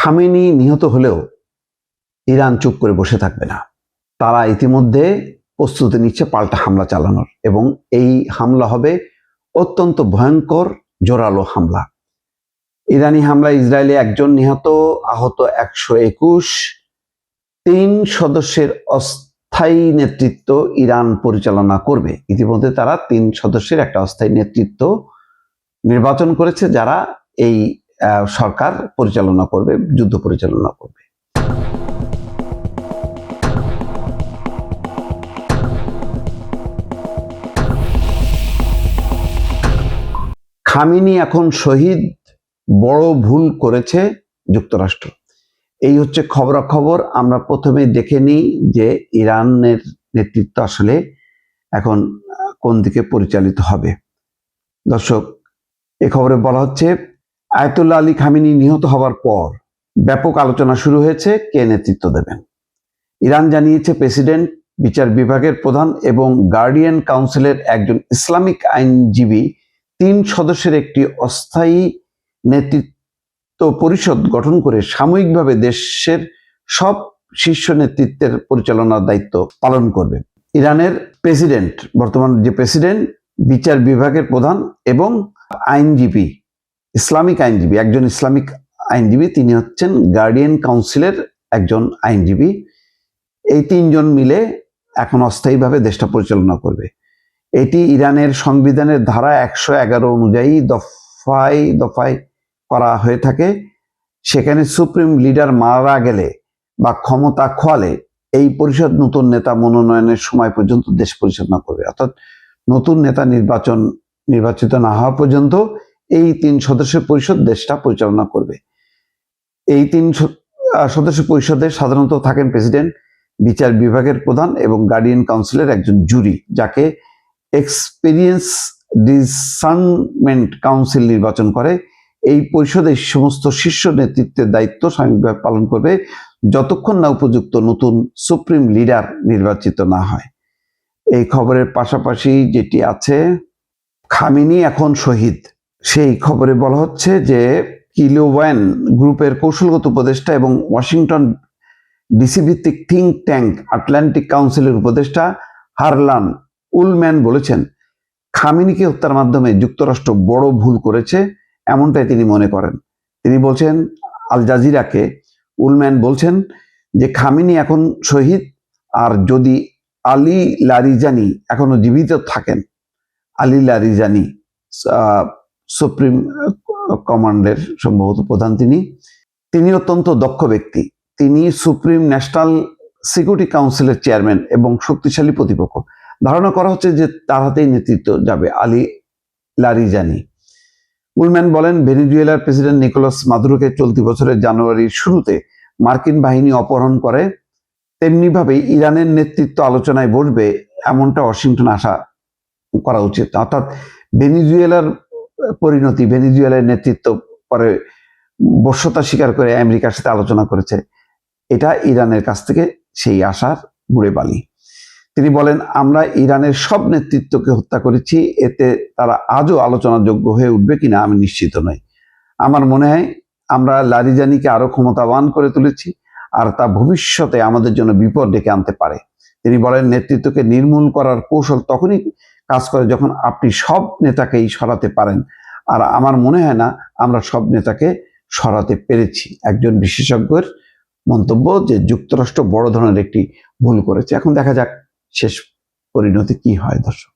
Khamenei নিহত হলেও Iran চুপ করে বসে থাকবে না। তারা ইতিমধ্যে প্রস্তুতি নিচ্ছে পাল্টা হামলা চালানোর, এবং এই হামলা হবে অত্যন্ত ভয়ঙ্কর জোরালো হামলা। ইরানি হামলায় ইসরায়েলে একজন নিহত, আহত 121। 3 সদস্যের অস্থায়ী নেতৃত্ব ইরান পরিচালনা করবে। ইতিমধ্যে তারা 3 সদস্যের একটা অস্থায়ী নেতৃত্ব নির্বাচন করেছে, যারা এই সরকার পরিচালনা করবে, যুদ্ধ পরিচালনা করবে। খামেনি এখন শহীদ, বড় ভুল করেছে যুক্তরাষ্ট্র। এই হচ্ছে খবরাখবর। আমরা প্রথমে দেখে নিই যে ইরানের নেতৃত্ব আসলে এখন কোন দিকে পরিচালিত হবে। দর্শক, এই খবরে বলা হচ্ছে আয়াতুল্লাহ আলী খামেনি নিহত হওয়ার পর ব্যাপক আলোচনা শুরু হয়েছে কে নেতৃত্ব দেবেন। ইরান জানিয়েছে প্রেসিডেন্ট, বিচার বিভাগের প্রধান এবং গার্ডিয়ান কাউন্সিলের একজন ইসলামিক আইনজীবী 3 সদস্যের একটি অস্থায়ী নেতৃত্ব পরিষদ গঠন করে সাময়িকভাবে দেশের সব শীর্ষ নেতৃত্বের পরিচালনার দায়িত্ব পালন করবে। ইরানের প্রেসিডেন্ট, বর্তমান যে প্রেসিডেন্ট, বিচার বিভাগের প্রধান এবং আইনজীবী, ইসলামিক আইনজীবী, একজন ইসলামিক আইনজীবী, তিনি হচ্ছেন গার্ডিয়ান কাউন্সিলের একজন আইনজীবী। এই 3 জন মিলে এখন অস্থায়ীভাবে দেশটা পরিচালনা করবে। এটি ইরানের সংবিধানের ধারা 111 অনুযায়ী দফায় দফায় করা হয়ে থাকে। সেখানে সুপ্রিম লিডার মারা গেলে বা ক্ষমতা খোয়ালে এই পরিষদ নতুন নেতা মনোনয়নের সময় পর্যন্ত দেশ পরিচালনা করবে। অর্থাৎ নতুন নেতা নির্বাচিত না হওয়া পর্যন্ত এই 3 সদস্যের পরিষদ দেশটা পরিচালনা করবে। এই 3 সদস্য পরিষদে সাধারণত থাকেন প্রেসিডেন্ট, বিচার বিভাগের প্রধান এবং গার্ডিয়ান কাউন্সিলের একজন জুরি, যাকে এক্সপেরিয়েন্স ডিসার্নমেন্ট কাউন্সিল নির্বাচন করে। এই পরিষদে সমস্ত শীর্ষ নেতৃত্বের দায়িত্ব সাময়িকভাবে পালন করবে যতক্ষণ না উপযুক্ত নতুন সুপ্রিম লিডার নির্বাচিত না হয়। এই খবরের পাশাপাশি যেটি আছে, খামেনি এখন শহীদ, সেই খবরে বলা হচ্ছে যে কিলোওয়ান গ্রুপের কৌশলগত উপদেষ্টা এবং ওয়াশিংটন ডিসি ভিত্তিক থিঙ্ক ট্যাঙ্ক আটলান্টিক কাউন্সিলের উপদেষ্টা হারলান উলম্যান বলেছেন, খামেনিকে হত্যার মাধ্যমে যুক্তরাষ্ট্র বড় ভুল করেছে, এমনটাই তিনি মনে করেন। তিনি বলছেন আল জাজিরাকে, উলম্যান বলছেন যে খামেনি এখন শহীদ, আর যদি আলী লারিজানি এখনো জীবিত থাকেন, আলী লারিজানি সুপ্রিম কমান্ডের সম্ভবত প্রধান, তিনি অত্যন্ত দক্ষ ব্যক্তি। তিনি সুপ্রিম ন্যাশনাল সিকিউরিটি কাউন্সিলের চেয়ারম্যান এবং শক্তিশালী প্রতিপক্ষ। ধারণা করা হচ্ছে যে তার হাতেই নেতৃত্ব যাবে আলী লারিজানি। উলম্যান বলেন, ভেনেজুয়েলার প্রেসিডেন্ট নিকোলাস মাদুরোকে চলতি বছরের জানুয়ারির শুরুতে মার্কিন বাহিনী অপহরণ করে, তেমনিভাবেই ইরানের নেতৃত্ব আলোচনায় বসবে, এমনটা ওয়াশিংটন আশা করা উচিত। অর্থাৎ ভেনেজুয়েলার পরিণতি, ভেনেজুয়েলার নেতৃত্ব পরে বশ্যতা স্বীকার করে আমেরিকার সাথে আলোচনা করেছে, এটা ইরানের কাছ থেকে সেই আশার গুড়ে বালি। তিনি বলেন, আমরা ইরানের সব নেতৃত্বকে হত্যা করেছি, এতে তারা আজও আলোচনার যোগ্য হয়ে উঠবে কিনা আমি নিশ্চিত নই। আমার মনে হয় আমরা লারিজানিকে আরো ক্ষমতাবান করে তুলেছি, আর তা ভবিষ্যতে আমাদের জন্য বিপদ ডেকে আনতে পারে। তিনি বলেন, নেতৃত্বকে নির্মূল করার কৌশল তখনই কাজ করে যখন আপনি সব নেতাকেই সরাতে পারেন, আর আমার মনে হয় না আমরা সব নেতাকে সরাতে পেরেছি। একজন বিশেষজ্ঞের মন্তব্য যে যুক্তরাষ্ট্র বড় ধরনের একটি ভুল করেছে। এখন দেখা যাক শেষ পরিণতি কি হয়। দর্শক।